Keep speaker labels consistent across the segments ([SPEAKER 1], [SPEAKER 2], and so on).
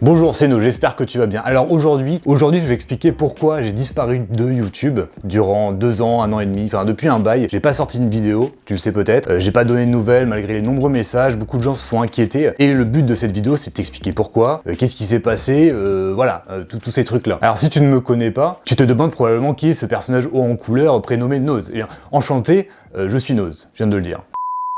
[SPEAKER 1] Bonjour, c'est No, j'espère que tu vas bien. Alors aujourd'hui, je vais expliquer pourquoi j'ai disparu de YouTube durant 2 ans, 1 an et demi, enfin depuis un bail. J'ai pas sorti une vidéo, tu le sais peut-être, j'ai pas donné de nouvelles malgré les nombreux messages, beaucoup de gens se sont inquiétés. Et le but de cette vidéo, c'est de t'expliquer pourquoi, qu'est-ce qui s'est passé, voilà, tous ces trucs-là. Alors si tu ne me connais pas, tu te demandes probablement qui est ce personnage haut en couleur prénommé Noz. Eh bien, enchanté, je suis Noz, je viens de le dire.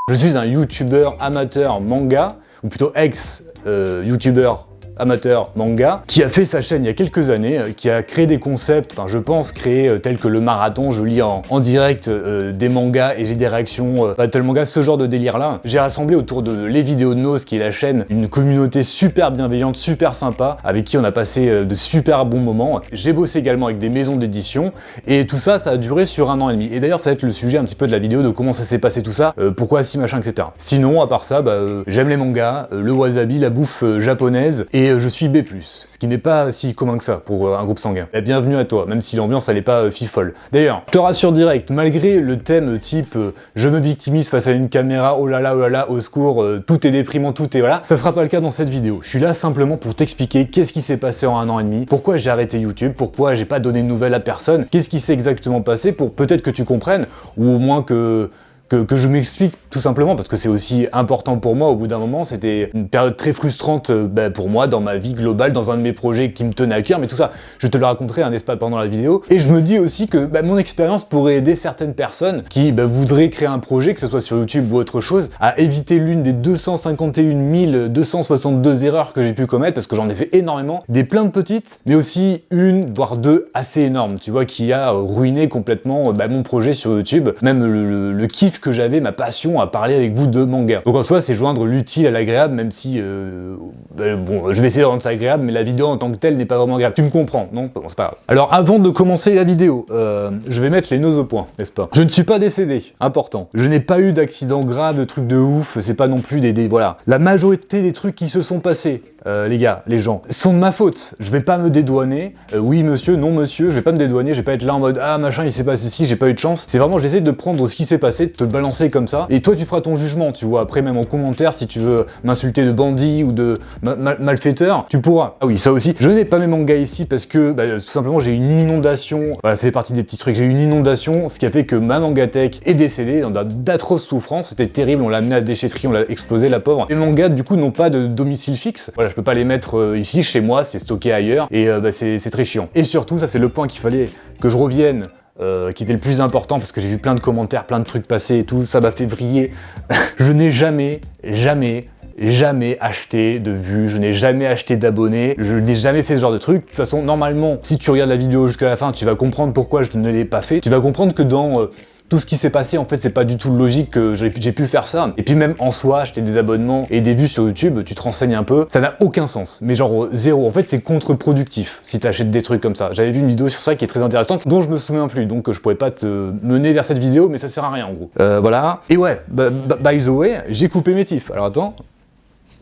[SPEAKER 1] Je suis un youtubeur amateur manga, ou plutôt ex-youtubeur amateur manga, qui a fait sa chaîne il y a quelques années, qui a créé des concepts, enfin je pense créer tels que le marathon, je lis en direct des mangas et j'ai des réactions battle manga, ce genre de délire là. J'ai rassemblé autour de les vidéos de Noz, qui est la chaîne, une communauté super bienveillante, super sympa, avec qui on a passé de super bons moments. J'ai bossé également avec des maisons d'édition, et tout ça, ça a duré sur 1 an et demi. Et d'ailleurs ça va être le sujet un petit peu de la vidéo, de comment ça s'est passé tout ça, pourquoi si machin, etc. Sinon, à part ça, j'aime les mangas, le wasabi, la bouffe japonaise, et je suis B+, ce qui n'est pas si commun que ça pour un groupe sanguin. Et bienvenue à toi, même si l'ambiance elle est pas fifole. D'ailleurs, je te rassure direct, malgré le thème type je me victimise face à une caméra, oh là là, au secours, tout est déprimant, tout est voilà, ça sera pas le cas dans cette vidéo. Je suis là simplement pour t'expliquer qu'est-ce qui s'est passé en 1 an et demi, pourquoi j'ai arrêté YouTube, pourquoi j'ai pas donné de nouvelles à personne, qu'est-ce qui s'est exactement passé pour peut-être que tu comprennes, ou au moins que je m'explique tout simplement, parce que c'est aussi important pour moi. Au bout d'un moment, c'était une période très frustrante pour moi dans ma vie globale, dans un de mes projets qui me tenait à cœur, mais tout ça, je te le raconterai, n'est-ce pas, pendant la vidéo. Et je me dis aussi que mon expérience pourrait aider certaines personnes qui voudraient créer un projet, que ce soit sur YouTube ou autre chose, à éviter l'une des 251 262 erreurs que j'ai pu commettre, parce que j'en ai fait énormément, des plein de petites, mais aussi une, voire 2 assez énormes, tu vois, qui a ruiné complètement mon projet sur YouTube, même le kiff que j'avais, ma passion à parler avec vous de manga. Donc en soi, c'est joindre l'utile à l'agréable, même si bon, je vais essayer de rendre ça agréable, mais la vidéo en tant que telle n'est pas vraiment agréable. Tu me comprends, non? Bon, c'est pas grave. Alors avant de commencer la vidéo, je vais mettre les noses au point, n'est-ce pas? Je ne suis pas décédé, important. Je n'ai pas eu d'accident grave, de trucs de ouf, c'est pas non plus voilà. La majorité des trucs qui se sont passés, les gars, les gens, sont de ma faute. Je vais pas me dédouaner, oui monsieur, non monsieur, je vais pas me dédouaner, je vais pas être là en mode ah machin il s'est passé ci, j'ai pas eu de chance. C'est vraiment, j'essaie de prendre ce qui s'est passé, de te le balancer comme ça, et toi tu feras ton jugement, tu vois, après même en commentaire, si tu veux m'insulter de bandit ou de malfaiteur, tu pourras. Ah oui, ça aussi, je n'ai pas mes mangas ici parce que tout simplement j'ai une inondation, voilà, ça fait partie des petits trucs, j'ai eu une inondation, ce qui a fait que ma mangatech est décédée dans d'atroces souffrances, c'était terrible, on l'a amené à la déchetterie, on l'a explosé la pauvre. Les mangas du coup n'ont pas de domicile fixe, voilà, je peux pas les mettre ici, chez moi, c'est stocké ailleurs, et c'est très chiant. Et surtout, ça c'est le point qu'il fallait que je revienne, qui était le plus important, parce que j'ai vu plein de commentaires, plein de trucs passer et tout, ça m'a fait vriller. Je n'ai jamais acheté de vues, je n'ai jamais acheté d'abonnés, je n'ai jamais fait ce genre de truc. De toute façon, normalement, si tu regardes la vidéo jusqu'à la fin, tu vas comprendre pourquoi je ne l'ai pas fait. Tu vas comprendre que dans tout ce qui s'est passé, en fait, c'est pas du tout logique que j'ai pu faire ça. Et puis même en soi, acheter des abonnements et des vues sur YouTube, tu te renseignes un peu, ça n'a aucun sens. Mais genre zéro. En fait, c'est contre-productif si tu achètes des trucs comme ça. J'avais vu une vidéo sur ça qui est très intéressante, dont je me souviens plus, donc je pourrais pas te mener vers cette vidéo, mais ça sert à rien en gros. Voilà. Et ouais, by the way, j'ai coupé mes tifs. Alors attends.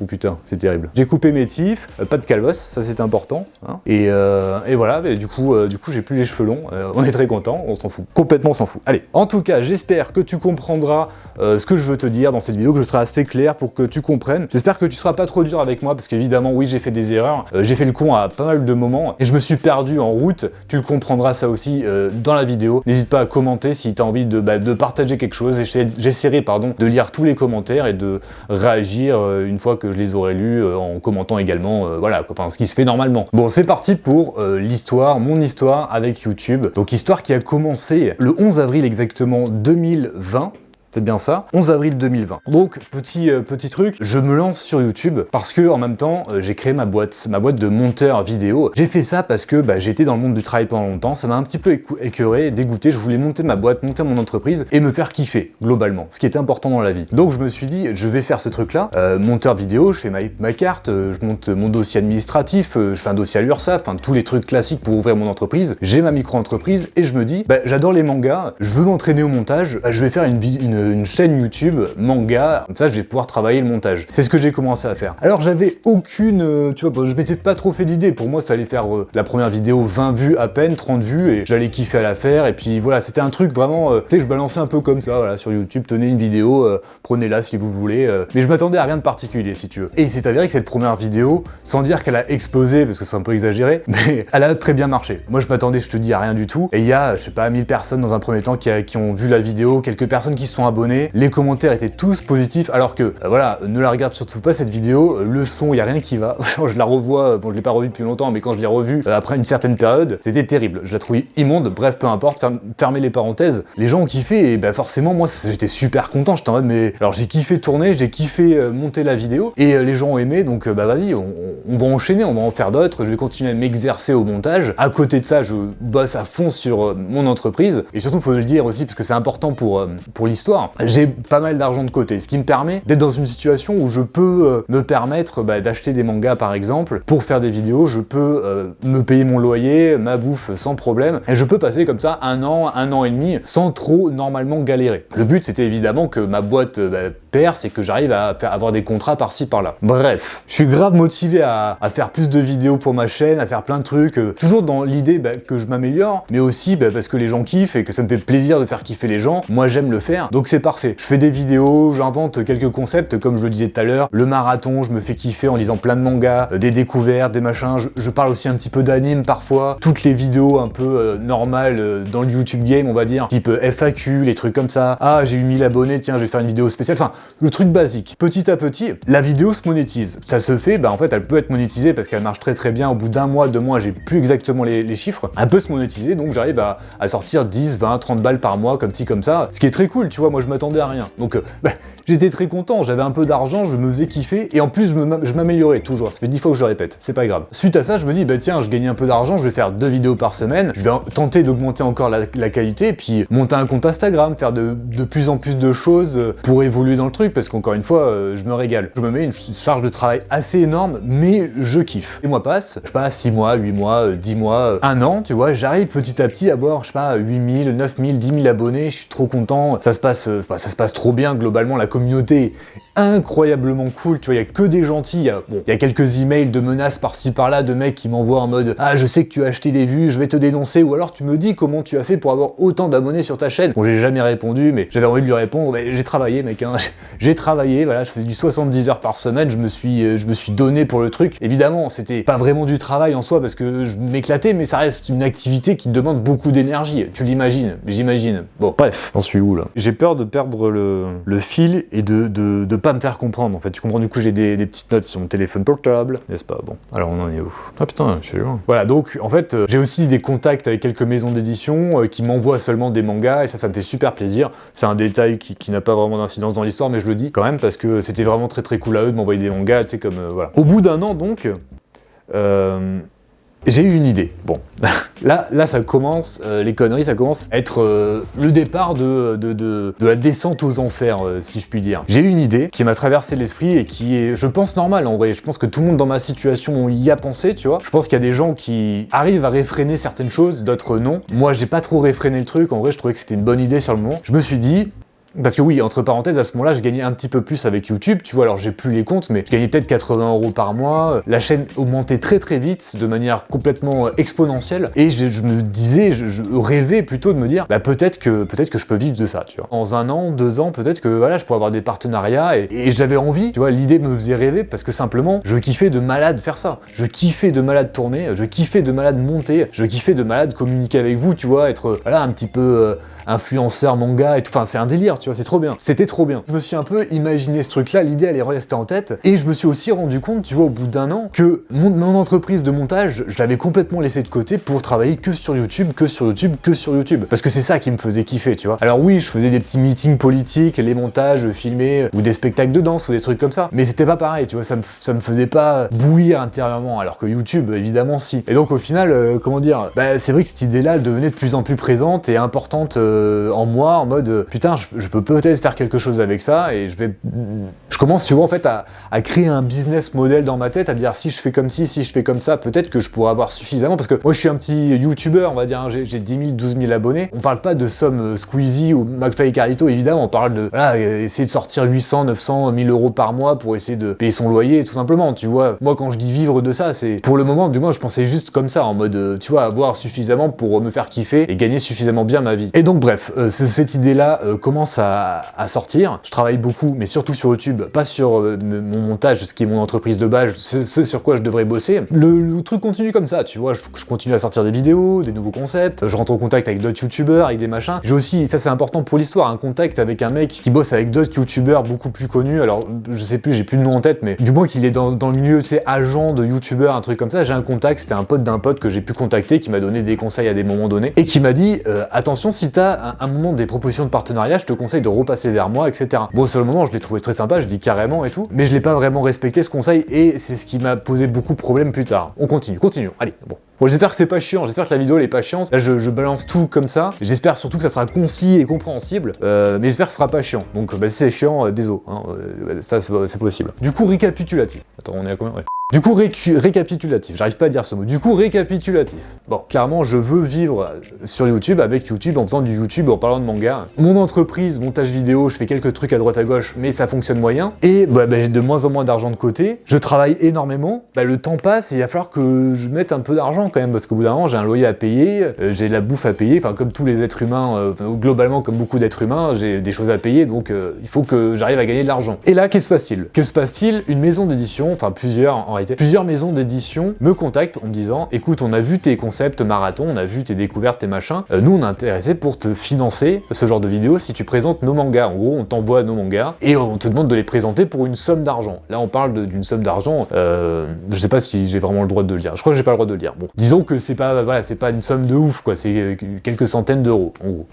[SPEAKER 1] Oh putain, c'est terrible. J'ai coupé mes tifs, pas de calvos, ça c'est important. Hein. Et voilà, du coup j'ai plus les cheveux longs. On est très content, on s'en fout. Complètement on s'en fout. Allez, en tout cas, j'espère que tu comprendras ce que je veux te dire dans cette vidéo, que je serai assez clair pour que tu comprennes. J'espère que tu seras pas trop dur avec moi, parce qu'évidemment, oui, j'ai fait des erreurs. J'ai fait le con à pas mal de moments, et je me suis perdu en route. Tu le comprendras ça aussi dans la vidéo. N'hésite pas à commenter si tu as envie de partager quelque chose. J'essaierai de lire tous les commentaires et de réagir une fois que je les aurais lus en commentant également, voilà, enfin, ce qui se fait normalement. Bon, c'est parti pour l'histoire, mon histoire avec YouTube. Donc histoire qui a commencé le 11 avril exactement 2020. C'est bien ça, 11 avril 2020. Donc, petit truc, je me lance sur YouTube parce que en même temps, j'ai créé ma boîte de monteur vidéo. J'ai fait ça parce que j'étais dans le monde du travail pendant longtemps, ça m'a un petit peu écœuré, dégoûté, je voulais monter ma boîte, monter mon entreprise et me faire kiffer, globalement, ce qui était important dans la vie. Donc je me suis dit, je vais faire ce truc-là, monteur vidéo, je fais ma carte, je monte mon dossier administratif, je fais un dossier à l'URSSAF, enfin tous les trucs classiques pour ouvrir mon entreprise, j'ai ma micro-entreprise et je me dis, j'adore les mangas, je veux m'entraîner au montage, je vais faire une une chaîne YouTube manga, comme ça je vais pouvoir travailler le montage. C'est ce que j'ai commencé à faire. Alors j'avais aucune, tu vois, je m'étais pas trop fait d'idée. Pour moi ça allait faire la première vidéo 20 vues à peine, 30 vues, et j'allais kiffer à la faire, et puis voilà, c'était un truc vraiment, tu sais, je balançais un peu comme ça, voilà, sur YouTube, tenez une vidéo, prenez-la si vous voulez, mais je m'attendais à rien de particulier si tu veux. Et il s'est avéré que cette première vidéo, sans dire qu'elle a explosé, parce que c'est un peu exagéré, mais elle a très bien marché. Moi je m'attendais, je te dis, à rien du tout, et il y a, je sais pas, 1000 personnes dans un premier temps qui ont vu la vidéo, quelques personnes qui se sont abonnées, les commentaires étaient tous positifs, alors que, voilà, ne la regarde surtout pas cette vidéo, le son, il y a rien qui va, je la revois, bon je l'ai pas revue depuis longtemps, mais quand je l'ai revue, après une certaine période, c'était terrible, je la trouvais immonde, bref, peu importe, fermez les parenthèses, les gens ont kiffé, et bah forcément, moi j'étais super content, j'étais en mode, mais alors j'ai kiffé tourner, j'ai kiffé monter la vidéo, et les gens ont aimé, donc bah vas-y, on va enchaîner, on va en faire d'autres, je vais continuer à m'exercer au montage, à côté de ça, je bosse à fond sur mon entreprise, et surtout, faut le dire aussi, parce que c'est important pour l'histoire, j'ai pas mal d'argent de côté, ce qui me permet d'être dans une situation où je peux me permettre d'acheter des mangas par exemple, pour faire des vidéos, je peux me payer mon loyer, ma bouffe sans problème, et je peux passer comme ça un an et demi, sans trop normalement galérer. Le but c'était évidemment que ma boîte perce et que j'arrive à avoir des contrats par-ci par-là. Bref, je suis grave motivé à faire plus de vidéos pour ma chaîne, à faire plein de trucs, toujours dans l'idée que je m'améliore, mais aussi parce que les gens kiffent et que ça me fait plaisir de faire kiffer les gens, moi j'aime le faire, donc c'est parfait. Je fais des vidéos, j'invente quelques concepts, comme je le disais tout à l'heure, le marathon, je me fais kiffer en lisant plein de mangas, des découvertes, des machins, je parle aussi un petit peu d'anime parfois, toutes les vidéos un peu normales dans le YouTube game, on va dire, type FAQ, les trucs comme ça, ah j'ai eu 1000 abonnés, tiens je vais faire une vidéo spéciale, enfin le truc basique. Petit à petit, la vidéo se monétise. Ça se fait, en fait elle peut être monétisée parce qu'elle marche très très bien, au bout d'un mois, 2 mois, j'ai plus exactement les chiffres, elle peut se monétiser, donc j'arrive à sortir 10, 20, 30 balles par mois, comme ci, comme ça, ce qui est très cool, tu vois, moi je m'attendais à rien. Donc j'étais très content, j'avais un peu d'argent, je me faisais kiffer, et en plus je m'améliorais toujours, ça fait 10 fois que je le répète, c'est pas grave. Suite à ça, je me dis, tiens, je gagne un peu d'argent, je vais faire 2 vidéos par semaine, je vais tenter d'augmenter encore la qualité, et puis monter un compte Instagram, faire de plus en plus de choses pour évoluer dans le truc, parce qu'encore une fois, je me régale. Je me mets une charge de travail assez énorme, mais je kiffe. Les mois passent, je sais pas, 6 mois, 8 mois, 10 mois, 1 an, tu vois, j'arrive petit à petit à avoir, je sais pas, 8000, 9000, 10 000 abonnés, je suis trop content, ça se passe trop bien, globalement, la communauté incroyablement cool, tu vois, il y a que des gentils, il y a quelques emails de menaces par-ci par-là de mecs qui m'envoient en mode ah je sais que tu as acheté des vues, je vais te dénoncer, ou alors tu me dis comment tu as fait pour avoir autant d'abonnés sur ta chaîne. Bon, j'ai jamais répondu, mais j'avais envie de lui répondre, j'ai travaillé mec, hein. J'ai travaillé, voilà, je faisais du 70 heures par semaine, je me suis donné pour le truc. Évidemment, c'était pas vraiment du travail en soi parce que je m'éclatais, mais ça reste une activité qui demande beaucoup d'énergie, tu l'imagines, j'imagine. Bon, bref, j'en suis où là? J'ai peur de perdre le fil et de pas me faire comprendre en fait. Tu comprends, du coup j'ai des petites notes sur mon téléphone portable, n'est-ce pas? Bon, alors on en est où? Ah putain, je suis loin. Voilà, donc en fait j'ai aussi des contacts avec quelques maisons d'édition qui m'envoient seulement des mangas, et ça me fait super plaisir. C'est un détail qui n'a pas vraiment d'incidence dans l'histoire, mais je le dis quand même parce que c'était vraiment très très cool à eux de m'envoyer des mangas, tu sais, comme voilà. Au bout d'un an donc, j'ai eu une idée. Bon, là ça commence, les conneries, ça commence à être le départ de la descente aux enfers, si je puis dire. J'ai eu une idée qui m'a traversé l'esprit et qui est, je pense, normale en vrai. Je pense que tout le monde dans ma situation y a pensé, tu vois. Je pense qu'il y a des gens qui arrivent à réfréner certaines choses, d'autres non. Moi, j'ai pas trop réfréné le truc. En vrai, je trouvais que c'était une bonne idée sur le moment. Je me suis dit, parce que oui, entre parenthèses, à ce moment-là, je gagnais un petit peu plus avec YouTube, tu vois, alors j'ai plus les comptes, mais je gagnais peut-être 80 € par mois, la chaîne augmentait très très vite, de manière complètement exponentielle, et je me disais, je rêvais plutôt de me dire, peut-être que je peux vivre de ça, tu vois. Dans 1 an, 2 ans, peut-être que voilà, je pourrais avoir des partenariats, et j'avais envie, tu vois, l'idée me faisait rêver, parce que simplement, je kiffais de malade faire ça. Je kiffais de malade tourner, je kiffais de malade monter, je kiffais de malade communiquer avec vous, tu vois, être, voilà, un petit peu influenceur manga et tout, enfin c'est un délire, tu vois, c'est trop bien, c'était trop bien. Je me suis un peu imaginé ce truc-là, l'idée elle est restée en tête, et je me suis aussi rendu compte, tu vois, au bout d'1 an, que mon entreprise de montage, je l'avais complètement laissé de côté pour travailler que sur YouTube, que sur YouTube, que sur YouTube, parce que c'est ça qui me faisait kiffer, tu vois. Alors oui, je faisais des petits meetings politiques, les montages filmés, ou des spectacles de danse, ou des trucs comme ça, mais c'était pas pareil, tu vois, ça me faisait pas bouillir intérieurement, alors que YouTube, évidemment, si. Et donc au final, comment dire, c'est vrai que cette idée-là devenait de plus en plus présente et importante en moi, en mode putain, je peux peut-être faire quelque chose avec ça et je commence, tu vois, en fait, à créer un business model dans ma tête, à dire si je fais comme ci, si je fais comme ça, peut-être que je pourrais avoir suffisamment, parce que moi je suis un petit YouTuber, on va dire, hein, j'ai 10 000, 12 000 abonnés. On parle pas de somme Squeezie ou McFly et Carlito, évidemment, on parle de, voilà, essayer de sortir 800, 900, 1000 euros par mois pour essayer de payer son loyer, tout simplement, tu vois. Moi, quand je dis vivre de ça, c'est, pour le moment, du moins, je pensais juste comme ça, en mode, tu vois, avoir suffisamment pour me faire kiffer et gagner suffisamment bien ma vie. Et donc, bref, cette idée-là commence à sortir. Je travaille beaucoup, mais surtout sur YouTube, pas sur mon montage, ce qui est mon entreprise de base, ce sur quoi je devrais bosser. Le truc continue comme ça, tu vois, je continue à sortir des vidéos, des nouveaux concepts, je rentre en contact avec d'autres youtubeurs, avec des machins. J'ai aussi, ça c'est important pour l'histoire, un contact avec un mec qui bosse avec d'autres youtubeurs beaucoup plus connus, alors je sais plus, j'ai plus de nom en tête, mais du moins qu'il est dans le milieu, tu sais, agent de youtubeur, un truc comme ça. J'ai un contact, c'était un pote d'un pote que j'ai pu contacter, qui m'a donné des conseils à des moments donnés, et qui m'a dit, attention, si t'as un moment des propositions de partenariat, je te conseille de repasser vers moi, etc. Bon, sur le moment, je l'ai trouvé très sympa, je dis carrément et tout, mais je l'ai pas vraiment respecté ce conseil, et c'est ce qui m'a posé beaucoup de problèmes plus tard. On continue, allez, bon. Bon, j'espère que c'est pas chiant, j'espère que la vidéo elle est pas chiante. Là, je balance tout comme ça. J'espère surtout que ça sera concis et compréhensible, mais j'espère que ce sera pas chiant. Donc, bah, si c'est chiant, désolé, hein, ça c'est possible. Du coup, récapitulatif. Attends, on est à combien? Ouais. Du coup, récapitulatif, j'arrive pas à dire ce mot. Du coup, récapitulatif. Bon, clairement, je veux vivre sur YouTube, avec YouTube, en faisant du YouTube, en parlant de manga. Mon entreprise, montage vidéo, je fais quelques trucs à droite à gauche, mais ça fonctionne moyen. Et bah, j'ai de moins en moins d'argent de côté. Je travaille énormément. Bah, le temps passe et il va falloir que je mette un peu d'argent quand même, parce qu'au bout d'un moment, j'ai un loyer à payer, j'ai de la bouffe à payer, enfin, comme tous les êtres humains, globalement, comme beaucoup d'êtres humains, j'ai des choses à payer, donc il faut que j'arrive à gagner de l'argent. Et là, qu'est-ce que se passe-t-il? Une maison d'édition, enfin plusieurs en réalité, plusieurs maisons d'édition me contactent en me disant, écoute, on a vu tes concepts marathon, on a vu tes découvertes, tes machins, nous on est intéressé pour te financer ce genre de vidéo si tu présentes nos mangas. En gros, on t'envoie nos mangas et on te demande de les présenter pour une somme d'argent. Là, on parle d'une somme d'argent, je sais pas si j'ai vraiment le droit de le dire. Je crois que j'ai pas le droit de le dire. Bon, disons que c'est pas, voilà, c'est pas une somme de ouf, quoi. C'est quelques centaines d'euros, en gros.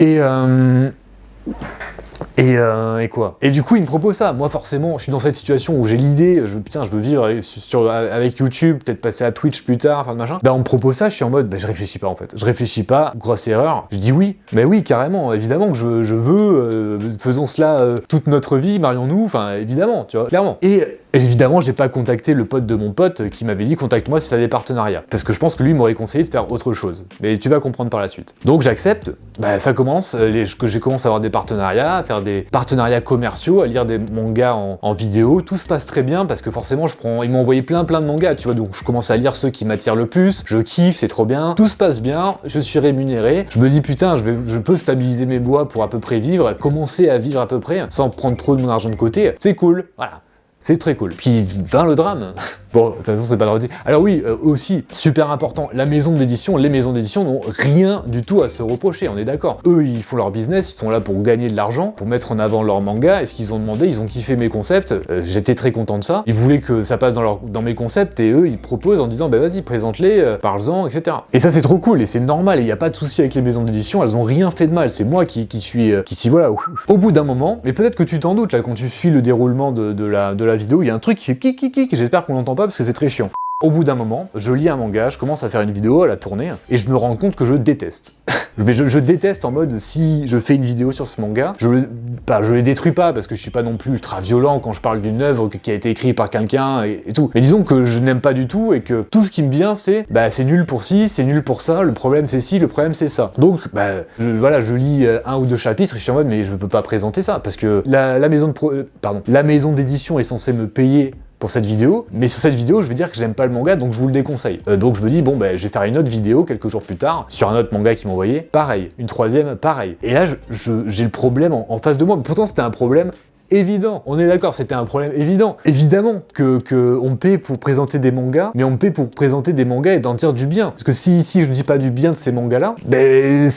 [SPEAKER 1] Et quoi? Et du coup, il me propose ça. Moi, forcément, je suis dans cette situation où j'ai l'idée, putain, je veux vivre avec YouTube, peut-être passer à Twitch plus tard, enfin, machin. Bah, on me propose ça, je suis en mode, bah, je réfléchis pas, en fait. Je réfléchis pas, grosse erreur. Je dis oui. Mais oui, carrément, évidemment que je veux, faisons cela toute notre vie, marions-nous, enfin, évidemment, tu vois, clairement. Et évidemment, j'ai pas contacté le pote de mon pote qui m'avait dit, contacte-moi si t'as des partenariats. Parce que je pense que lui m'aurait conseillé de faire autre chose. Mais tu vas comprendre par la suite. Donc, j'accepte. Bah, ça commence, que j'ai commencé à avoir des partenariats, à faire des partenariats commerciaux, à lire des mangas en vidéo. Tout se passe très bien parce que forcément, ils m'ont envoyé plein de mangas, tu vois. Donc, je commence à lire ceux qui m'attirent le plus. Je kiffe, c'est trop bien. Tout se passe bien. Je suis rémunéré. Je me dis, putain, je peux stabiliser mes bois pour à peu près vivre, commencer à vivre à peu près, sans prendre trop de mon argent de côté. C'est cool. Voilà. C'est très cool. Puis vint le drame. Bon, de toute façon, c'est pas dramatique. Alors oui, aussi, super important, les maisons d'édition n'ont rien du tout à se reprocher, on est d'accord. Eux, ils font leur business, ils sont là pour gagner de l'argent, pour mettre en avant leur manga, et ce qu'ils ont demandé, ils ont kiffé mes concepts, j'étais très content de ça. Ils voulaient que ça passe dans mes concepts, et eux, ils proposent en disant, bah vas-y, présente-les, parle-en, etc. Et ça, c'est trop cool, et c'est normal, et il n'y a pas de souci avec les maisons d'édition, elles ont rien fait de mal, c'est moi qui suis, voilà. Au bout d'un moment, mais peut-être que tu t'en doutes, là, quand tu suis le déroulement de la vidéo, il y a un truc qui fait kik, j'espère qu'on l'entend pas parce que c'est très chiant. Au bout d'un moment, je lis un manga, je commence à faire une vidéo, à la tourner, et je me rends compte que je déteste. Mais je déteste en mode, si je fais une vidéo sur ce manga, je le détruis pas, parce que je suis pas non plus ultra violent quand je parle d'une œuvre qui a été écrite par quelqu'un et tout. Mais disons que je n'aime pas du tout, et que tout ce qui me vient, c'est, bah c'est nul pour ci, c'est nul pour ça, le problème c'est ci, le problème c'est ça. Donc, bah, je lis un ou deux chapitres, et je suis en mode, mais je peux pas présenter ça, parce que la maison d'édition est censée me payer pour cette vidéo, mais sur cette vidéo, je vais dire que j'aime pas le manga, donc je vous le déconseille. Donc je me dis, bon, bah, je vais faire une autre vidéo quelques jours plus tard, sur un autre manga qui m'a envoyé, pareil, une troisième, pareil. Et là, j'ai le problème en face de moi, mais pourtant c'était un problème évident, on est d'accord, c'était un problème évident. Évidemment que on me paie pour présenter des mangas, mais on me paie pour présenter des mangas et d'en dire du bien. Parce que si je dis pas du bien de ces mangas-là, ben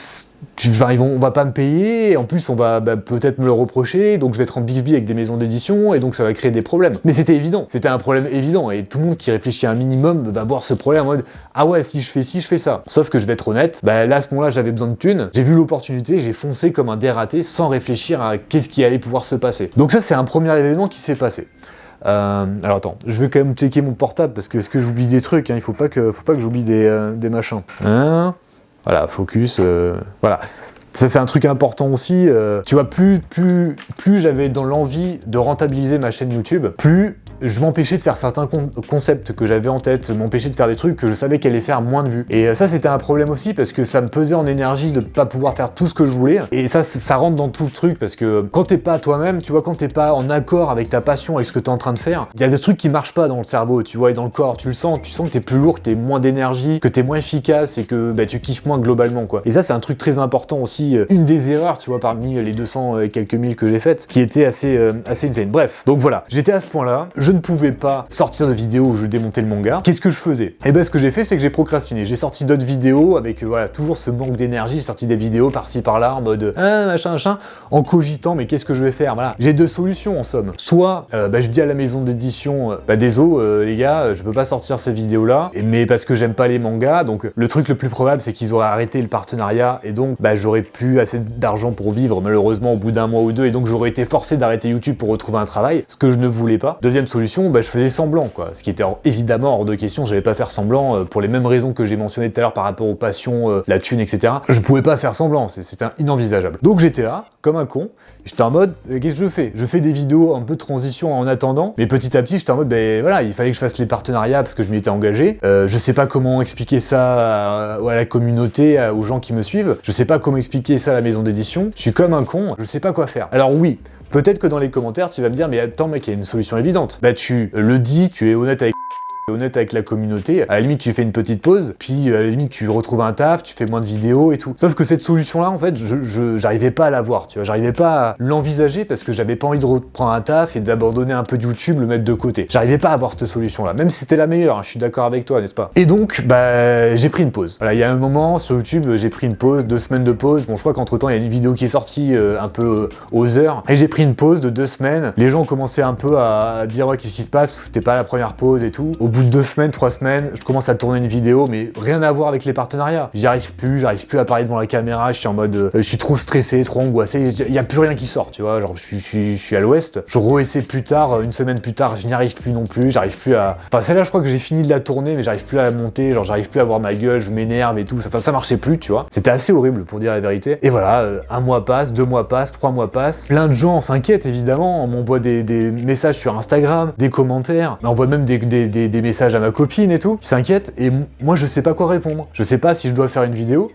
[SPEAKER 1] on va pas me payer, et en plus on va peut-être me le reprocher, donc je vais être en bixby avec des maisons d'édition, et donc ça va créer des problèmes. Mais c'était évident, c'était un problème évident, et tout le monde qui réfléchit un minimum va voir ce problème en mode « Ah ouais, si je fais ci, je fais ça ». Sauf que je vais être honnête, là à ce moment-là j'avais besoin de thunes, j'ai vu l'opportunité, j'ai foncé comme un dératé sans réfléchir à qu'est-ce qui allait pouvoir se passer. Donc ça c'est un premier événement qui s'est passé. Alors attends, je vais quand même checker mon portable, parce que est-ce que j'oublie des trucs, hein, il faut pas que j'oublie des machins. Hein, voilà, focus, voilà. Ça c'est un truc important aussi, tu vois, plus j'avais dans l'envie de rentabiliser ma chaîne YouTube, plus je m'empêchais de faire certains concepts que j'avais en tête, m'empêchais de faire des trucs que je savais qu'elle allait faire moins de vues. Et ça c'était un problème aussi parce que ça me pesait en énergie de pas pouvoir faire tout ce que je voulais. Et ça rentre dans tout le truc parce que quand t'es pas toi-même, tu vois, quand t'es pas en accord avec ta passion, avec ce que t'es en train de faire, il y a des trucs qui marchent pas dans le cerveau, tu vois, et dans le corps, tu sens que t'es plus lourd, que t'es moins d'énergie, que t'es moins efficace et que tu kiffes moins globalement, quoi. Et ça c'est un truc très important aussi, une des erreurs, tu vois, parmi les 200 et quelques mille que j'ai faites, qui était assez insane. Bref, donc voilà, j'étais à ce point-là, je ne pouvais pas sortir de vidéos où je démontais le manga. Qu'est-ce que je faisais? Et ben ce que j'ai fait, c'est que j'ai procrastiné. J'ai sorti d'autres vidéos avec voilà, toujours ce manque d'énergie, j'ai sorti des vidéos par-ci par-là en mode machin, en cogitant, mais qu'est-ce que je vais faire? Voilà, j'ai deux solutions en somme. Soit je dis à la maison d'édition, désolé les gars, je peux pas sortir ces vidéos-là, mais parce que j'aime pas les mangas, donc le truc le plus probable, c'est qu'ils auraient arrêté le partenariat et donc j'aurais plus assez d'argent pour vivre malheureusement au bout d'un mois ou deux, et donc j'aurais été forcé d'arrêter YouTube pour retrouver un travail, ce que je ne voulais pas. Deuxième solution, je faisais semblant, quoi, ce qui était évidemment hors de question. J'allais pas faire semblant pour les mêmes raisons que j'ai mentionnées tout à l'heure par rapport aux passions, la thune, etc. Je pouvais pas faire semblant, c'était inenvisageable. Donc j'étais là, comme un con, j'étais en mode, qu'est-ce que je fais? Je fais des vidéos un peu de transition en attendant, mais petit à petit j'étais en mode, voilà, il fallait que je fasse les partenariats parce que je m'y étais engagé. Je sais pas comment expliquer ça à la communauté, aux gens qui me suivent. Je sais pas comment expliquer ça à la maison d'édition. Je suis comme un con, je sais pas quoi faire. Alors oui, peut-être que dans les commentaires, tu vas me dire, mais attends mec, il y a une solution évidente. Tu le dis, tu es honnête avec la communauté, à la limite tu fais une petite pause, puis à la limite tu retrouves un taf, tu fais moins de vidéos et tout. Sauf que cette solution-là, en fait, j'arrivais pas à la voir, tu vois, j'arrivais pas à l'envisager parce que j'avais pas envie de reprendre un taf et d'abandonner un peu de YouTube, le mettre de côté. J'arrivais pas à avoir cette solution-là, même si c'était la meilleure, je suis d'accord avec toi, n'est-ce pas? Et donc, j'ai pris une pause. Voilà, il y a un moment sur YouTube, j'ai pris une pause, 2 semaines de pause. Bon, je crois qu'entre temps, il y a une vidéo qui est sortie un peu aux heures, et j'ai pris une pause de 2 semaines. Les gens ont commencé un peu à dire, ouais, qu'est-ce qui se passe, parce que c'était pas la première pause et tout. Au bout de 2 semaines, 3 semaines, je commence à tourner une vidéo, mais rien à voir avec les partenariats. J'arrive plus à parler devant la caméra, je suis en mode, je suis trop stressé, trop angoissé, il y a plus rien qui sort, tu vois, genre je suis à l'ouest, je réessaie plus tard, une semaine plus tard, je n'y arrive plus non plus, j'arrive plus à... Enfin, celle-là, je crois que j'ai fini de la tourner, mais j'arrive plus à la monter, genre j'arrive plus à voir ma gueule, je m'énerve et tout, ça marchait plus, tu vois. C'était assez horrible, pour dire la vérité. Et voilà, 1 mois passe, 2 mois passent, 3 mois passent, plein de gens s'inquiètent, évidemment, on m'envoie des messages sur Instagram, des commentaires, on m'envoie même des messages à ma copine et tout, qui s'inquiète, et moi je sais pas quoi répondre. Je sais pas si je dois faire une vidéo.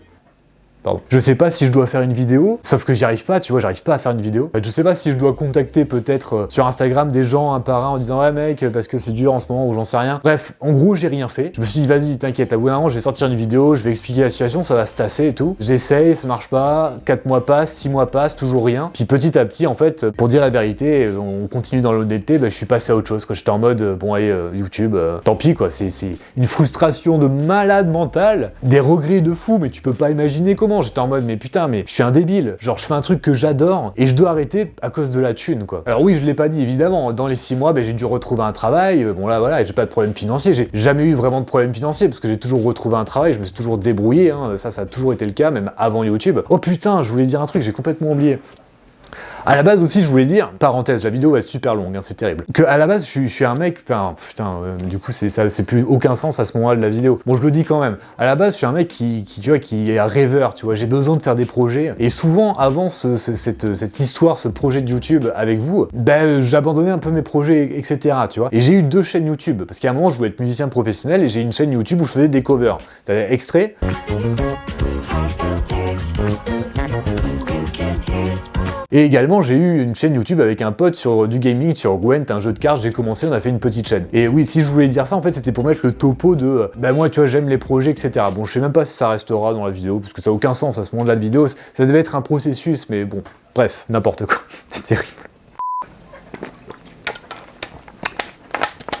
[SPEAKER 1] Pardon. Je sais pas si je dois faire une vidéo, sauf que j'y arrive pas, tu vois, j'arrive pas à faire une vidéo. Je sais pas si je dois contacter peut-être sur Instagram des gens un par un en disant ouais mec, parce que c'est dur en ce moment ou j'en sais rien. Bref, en gros j'ai rien fait. Je me suis dit vas-y t'inquiète, à bout d'un moment je vais sortir une vidéo, je vais expliquer la situation, ça va se tasser et tout. J'essaye, ça marche pas, 4 mois passent, 6 mois passent, toujours rien. Puis petit à petit en fait, pour dire la vérité, on continue dans l'honnêteté, je suis passé à autre chose, quoi. J'étais en mode bon allez YouTube, tant pis quoi, c'est une frustration de malade mental, des regrets de fou, mais tu peux pas imaginer comment. J'étais en mode mais putain, mais je suis un débile, genre je fais un truc que j'adore et je dois arrêter à cause de la thune, quoi. Alors oui, je l'ai pas dit évidemment, dans les 6 mois j'ai dû retrouver un travail, bon là voilà, j'ai pas de problème financier, j'ai jamais eu vraiment de problème financier parce que j'ai toujours retrouvé un travail, je me suis toujours débrouillé, hein. Ça a toujours été le cas, même avant YouTube. Oh putain, je voulais dire un truc, j'ai complètement oublié. À la base aussi, je voulais dire, parenthèse, la vidéo va être super longue, hein, c'est terrible, que à la base, je suis un mec, du coup, c'est plus aucun sens à ce moment-là de la vidéo. Bon, je le dis quand même. À la base, je suis un mec qui tu vois, qui est un rêveur, tu vois, j'ai besoin de faire des projets. Et souvent, avant cette histoire, ce projet de YouTube avec vous, j'abandonnais un peu mes projets, etc., tu vois. Et j'ai eu 2 chaînes YouTube, parce qu'à un moment, je voulais être musicien professionnel, et j'ai une chaîne YouTube où je faisais des covers. T'avais extrait. Et également, j'ai eu une chaîne YouTube avec un pote sur du gaming, sur Gwent, un jeu de cartes, j'ai commencé, on a fait une petite chaîne. Et oui, si je voulais dire ça, en fait, c'était pour mettre le topo de moi, tu vois, j'aime les projets, etc. Bon, je sais même pas si ça restera dans la vidéo, parce que ça n'a aucun sens à ce moment-là de vidéo. Ça devait être un processus, mais bon, bref, n'importe quoi. C'est terrible.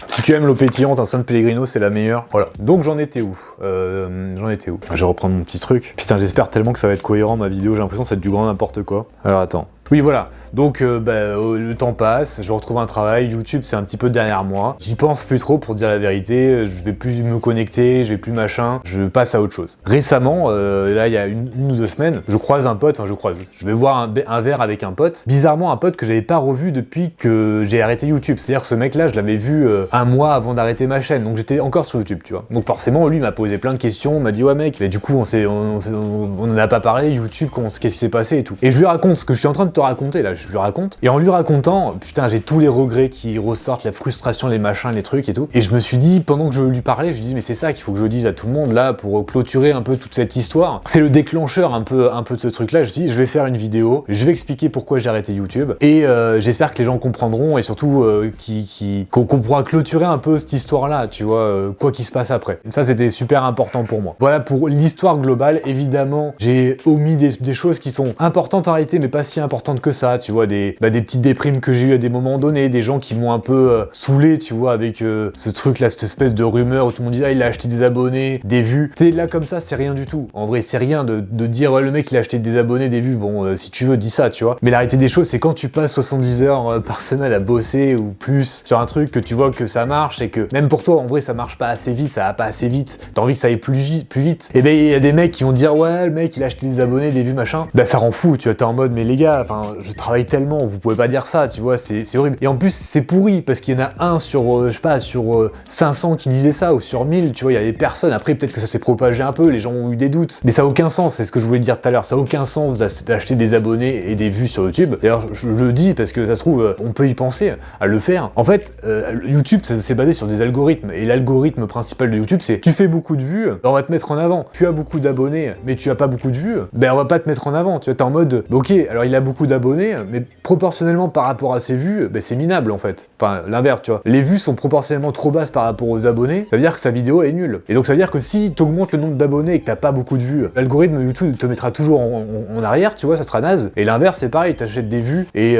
[SPEAKER 1] Si tu aimes l'eau pétillante, un San Pellegrino, c'est la meilleure. Voilà. Donc j'en étais où Je vais reprendre mon petit truc. Putain, j'espère tellement que ça va être cohérent ma vidéo, j'ai l'impression que ça va être du grand n'importe quoi. Alors attends. Oui, voilà. Donc le temps passe, je retrouve un travail, YouTube c'est un petit peu derrière moi. J'y pense plus trop pour dire la vérité, je vais plus me connecter, je vais plus machin, je passe à autre chose. Récemment, là il y a une ou 2 semaines, je vais boire un verre avec un pote. Bizarrement un pote que j'avais pas revu depuis que j'ai arrêté YouTube. C'est-à-dire que ce mec là, je l'avais vu un mois avant d'arrêter ma chaîne, donc j'étais encore sur YouTube, tu vois. Donc forcément lui m'a posé plein de questions, m'a dit ouais mec, mais du coup on en a pas parlé, YouTube, qu'est-ce qui s'est passé et tout. Et je lui raconte ce que je suis en train de te raconter là, je lui raconte. Et en lui racontant, putain, j'ai tous les regrets qui ressortent, la frustration, les machins, les trucs et tout. Et je me suis dit, pendant que je lui parlais, je lui dis, mais c'est ça qu'il faut que je dise à tout le monde là pour clôturer un peu toute cette histoire. C'est le déclencheur un peu de ce truc-là. Je me suis dit, je vais faire une vidéo, je vais expliquer pourquoi j'ai arrêté YouTube. Et j'espère que les gens comprendront et surtout qu'on pourra clôturer un peu cette histoire-là, tu vois, quoi qu'il se passe après. Et ça, c'était super important pour moi. Voilà pour l'histoire globale. Évidemment, j'ai omis des choses qui sont importantes en réalité, mais pas si importantes que ça, tu vois, des petites déprimes que j'ai eues à des moments donnés, des gens qui m'ont un peu saoulé, tu vois, avec ce truc là, cette espèce de rumeur où tout le monde dit ah il a acheté des abonnés, des vues. Tu sais, là comme ça, c'est rien du tout. En vrai, c'est rien de dire ouais, le mec il a acheté des abonnés, des vues, bon si tu veux, dis ça, tu vois. Mais la réalité des choses, c'est quand tu passes 70 heures par semaine à bosser ou plus sur un truc, que tu vois que ça marche et que même pour toi, en vrai, ça marche pas assez vite, ça va pas assez vite, t'as envie que ça aille plus vite. Et ben il y a des mecs qui vont dire ouais, le mec il a acheté des abonnés, des vues, machin. Bah ça rend fou, tu vois, t'es en mode mais les gars, enfin je travaille tellement, vous pouvez pas dire ça, tu vois, c'est horrible. Et en plus, c'est pourri, parce qu'il y en a un sur, je sais pas, sur 500 qui disait ça, ou sur 1000, tu vois, il y a des personnes. Après, peut-être que ça s'est propagé un peu, les gens ont eu des doutes. Mais ça a aucun sens, c'est ce que je voulais dire tout à l'heure, ça a aucun sens d'acheter des abonnés et des vues sur YouTube. D'ailleurs, je le dis parce que ça se trouve, on peut y penser, à le faire. En fait, YouTube, c'est basé sur des algorithmes, et l'algorithme principal de YouTube, c'est tu fais beaucoup de vues, on va te mettre en avant. Tu as beaucoup d'abonnés, mais tu as pas beaucoup de vues, ben on va pas te mettre en avant. Tu vois, t'es en mode, ok, alors il a beaucoup d'abonnés, mais proportionnellement par rapport à ses vues, ben c'est minable en fait. Enfin, l'inverse, tu vois. Les vues sont proportionnellement trop basses par rapport aux abonnés, ça veut dire que sa vidéo est nulle. Et donc ça veut dire que si tu augmentes le nombre d'abonnés et que t'as pas beaucoup de vues, l'algorithme YouTube te mettra toujours en arrière, tu vois, ça sera naze. Et l'inverse, c'est pareil, t'achètes des vues et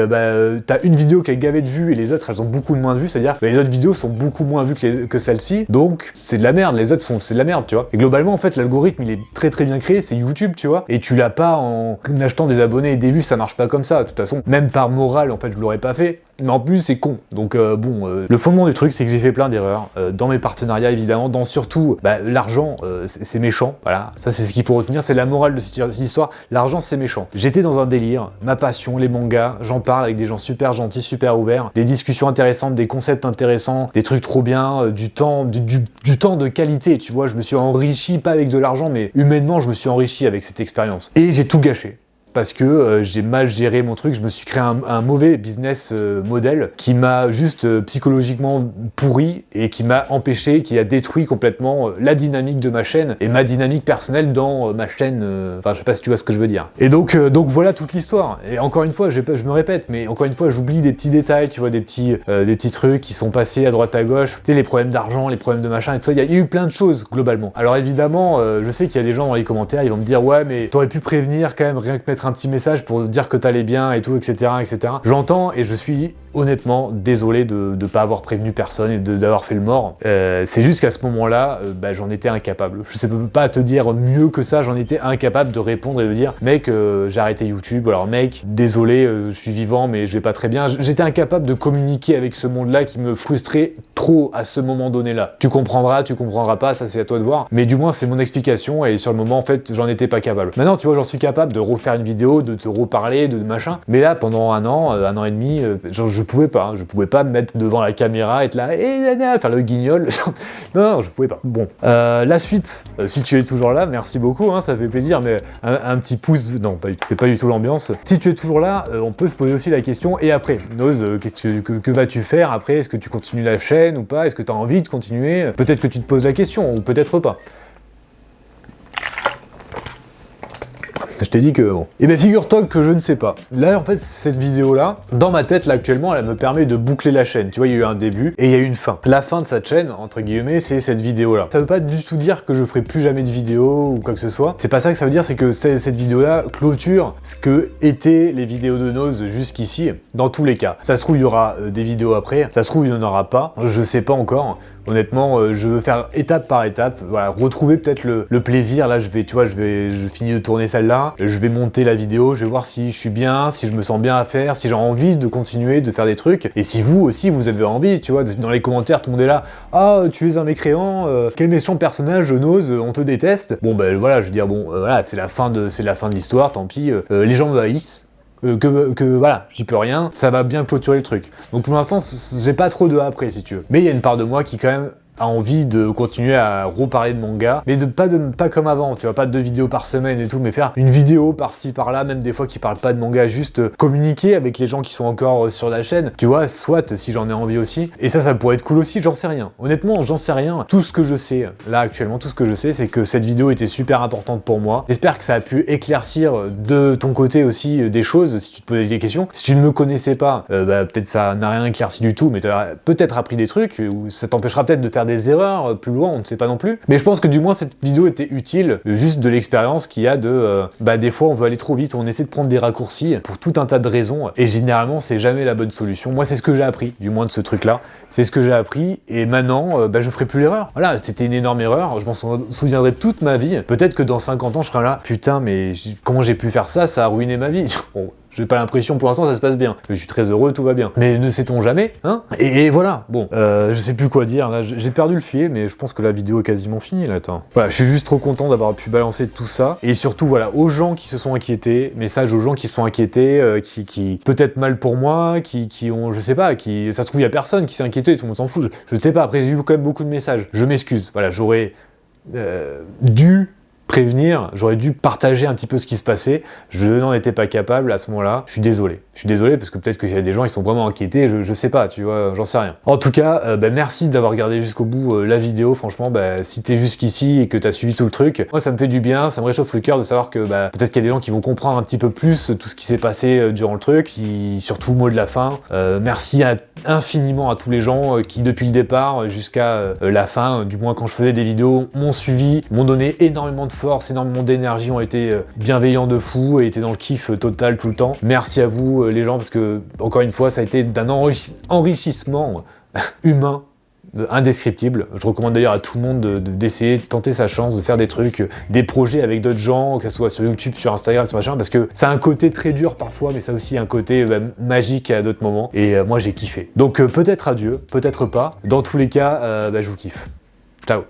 [SPEAKER 1] t'as une vidéo qui a gavé de vues et les autres, elles ont beaucoup de moins de vues, c'est-à-dire que les autres vidéos sont beaucoup moins vues que celle-ci, donc c'est de la merde, les autres c'est de la merde, tu vois. Et globalement, en fait, l'algorithme, il est très très bien créé, c'est YouTube, tu vois, et tu l'as pas en achetant des abonnés et des vues, ça marche pas comme ça, de toute façon. Même par morale, en fait, je l'aurais pas fait. Mais en plus, c'est con. Donc le fondement du truc, c'est que j'ai fait plein d'erreurs. Dans mes partenariats, évidemment. Dans surtout, l'argent, c'est méchant. Voilà, ça c'est ce qu'il faut retenir. C'est la morale de cette histoire. L'argent, c'est méchant. J'étais dans un délire. Ma passion, les mangas. J'en parle avec des gens super gentils, super ouverts. Des discussions intéressantes, des concepts intéressants, des trucs trop bien, du temps de qualité. Tu vois, je me suis enrichi, pas avec de l'argent, mais humainement, je me suis enrichi avec cette expérience. Et j'ai tout gâché. Parce que j'ai mal géré mon truc, je me suis créé un mauvais business model qui m'a juste psychologiquement pourri et qui m'a empêché, qui a détruit complètement la dynamique de ma chaîne et ma dynamique personnelle dans ma chaîne, enfin je sais pas si tu vois ce que je veux dire. Et donc voilà toute l'histoire. Et encore une fois, je me répète, mais encore une fois, j'oublie des petits détails, tu vois, des petits trucs qui sont passés à droite à gauche, tu sais, les problèmes d'argent, les problèmes de machin et tout ça, il y a eu plein de choses globalement. Alors évidemment, je sais qu'il y a des gens dans les commentaires, ils vont me dire ouais mais t'aurais pu prévenir quand même, rien que mettre un petit message pour dire que t'allais bien et tout, etc. J'entends et je suis honnêtement désolé de pas avoir prévenu personne et d'avoir fait le mort. C'est juste qu'à ce moment-là, j'en étais incapable. Je sais pas te dire mieux que ça, j'en étais incapable de répondre et de dire mec, j'ai arrêté YouTube, alors mec, désolé, je suis vivant mais je vais pas très bien. J'étais incapable de communiquer avec ce monde-là qui me frustrait trop à ce moment donné-là. Tu comprendras, tu comprendras pas, ça c'est à toi de voir. Mais du moins c'est mon explication et sur le moment en fait j'en étais pas capable. Maintenant tu vois j'en suis capable de refaire une vidéo, de te reparler, de machin. Mais là pendant un an et demi, je pouvais pas me mettre devant la caméra, être là, faire le guignol. non, je pouvais pas. Bon, la suite, si tu es toujours là, merci beaucoup, hein, ça fait plaisir, mais un petit pouce, non, c'est pas du tout l'ambiance. Si tu es toujours là, on peut se poser aussi la question, et après, Noz, que vas-tu faire après? Est-ce que tu continues la chaîne ou pas? Est-ce que tu as envie de continuer? Peut-être que tu te poses la question, ou peut-être pas. Je t'ai dit que bon. Et ben figure-toi que je ne sais pas. Là en fait cette vidéo là, dans ma tête là actuellement, elle me permet de boucler la chaîne. Tu vois, il y a eu un début et il y a eu une fin. La fin de cette chaîne, entre guillemets, c'est cette vidéo là. Ça veut pas du tout dire que je ferai plus jamais de vidéos ou quoi que ce soit. C'est pas ça que ça veut dire, c'est que cette vidéo là clôture ce que étaient les vidéos de Noz jusqu'ici, dans tous les cas. Ça se trouve il y aura des vidéos après, ça se trouve il n'y en aura pas, je sais pas encore. Honnêtement, je veux faire étape par étape, voilà, retrouver peut-être le plaisir. Là, je finis de tourner celle-là. moi, je vais monter la vidéo, je vais voir si je suis bien, si je me sens bien à faire, si j'ai envie de continuer de faire des trucs, et si vous aussi vous avez envie, tu vois, dans les commentaires tout le monde est là, ah tu es un mécréant, quel méchant personnage, Nose, on te déteste. Bon ben voilà, je veux dire, bon voilà, c'est la fin de l'histoire, tant pis, les gens me haïssent. Voilà, j'y peux rien, ça va bien clôturer le truc. Donc pour l'instant, j'ai pas trop de après si tu veux. Mais il y a une part de moi qui quand même a envie de continuer à reparler de manga, mais pas comme avant, tu vois, pas 2 vidéos par semaine et tout, mais faire une vidéo par-ci par-là, même des fois qui parlent pas de manga, juste communiquer avec les gens qui sont encore sur la chaîne, tu vois, soit si j'en ai envie aussi. Et ça pourrait être cool aussi, j'en sais rien. Honnêtement, j'en sais rien. Tout ce que je sais, là actuellement, tout ce que je sais, c'est que cette vidéo était super importante pour moi. J'espère que ça a pu éclaircir de ton côté aussi des choses, si tu te posais des questions. Si tu ne me connaissais pas, peut-être ça n'a rien éclairci du tout, mais tu as peut-être appris des trucs, ou ça t'empêchera peut-être de faire des erreurs plus loin, on ne sait pas non plus. Mais je pense que du moins cette vidéo était utile, juste de l'expérience qu'il y a de des fois on veut aller trop vite, on essaie de prendre des raccourcis pour tout un tas de raisons, et généralement c'est jamais la bonne solution. Moi c'est ce que j'ai appris, du moins de ce truc là, c'est ce que j'ai appris, et maintenant je ferai plus l'erreur. Voilà, c'était une énorme erreur, je m'en souviendrai toute ma vie. Peut-être que dans 50 ans je serai là, putain mais comment j'ai pu faire ça, ça a ruiné ma vie. Bon, j'ai pas l'impression, pour l'instant ça se passe bien. Je suis très heureux, tout va bien. Mais ne sait-on jamais, hein? Et voilà, bon, je sais plus quoi dire, là, j'ai perdu le fil, mais je pense que la vidéo est quasiment finie, là, attends. Voilà, je suis juste trop content d'avoir pu balancer tout ça. Et surtout, voilà, aux gens qui se sont inquiétés, message aux gens qui se sont inquiétés, qui peut-être mal pour moi, qui ont, je sais pas, ça se trouve, il y a personne qui s'est inquiété, tout le monde s'en fout, je ne sais pas, après j'ai eu quand même beaucoup de messages. Je m'excuse, voilà, j'aurais dû prévenir, j'aurais dû partager un petit peu ce qui se passait, je n'en étais pas capable à ce moment-là, je suis désolé parce que peut-être qu'il y a des gens qui sont vraiment inquiétés, je sais pas, tu vois, j'en sais rien. En tout cas, merci d'avoir regardé jusqu'au bout la vidéo, franchement, si t'es jusqu'ici et que t'as suivi tout le truc, moi ça me fait du bien, ça me réchauffe le cœur de savoir que peut-être qu'il y a des gens qui vont comprendre un petit peu plus tout ce qui s'est passé durant le truc, surtout le mot de la fin. Merci infiniment à tous les gens qui depuis le départ jusqu'à la fin, du moins quand je faisais des vidéos, m'ont suivi, m'ont donné énormément de force, énormément d'énergie, ont été bienveillants de fou et étaient dans le kiff total tout le temps. Merci à vous les gens, parce que encore une fois ça a été d'un enrichissement humain indescriptible. Je recommande d'ailleurs à tout le monde d'essayer de tenter sa chance, de faire des trucs, des projets avec d'autres gens, que ce soit sur YouTube, sur Instagram, sur machin, parce que ça a un côté très dur parfois, mais ça a aussi un côté magique à d'autres moments, et moi j'ai kiffé. Donc peut-être adieu, peut-être pas. Dans tous les cas, je vous kiffe. Ciao.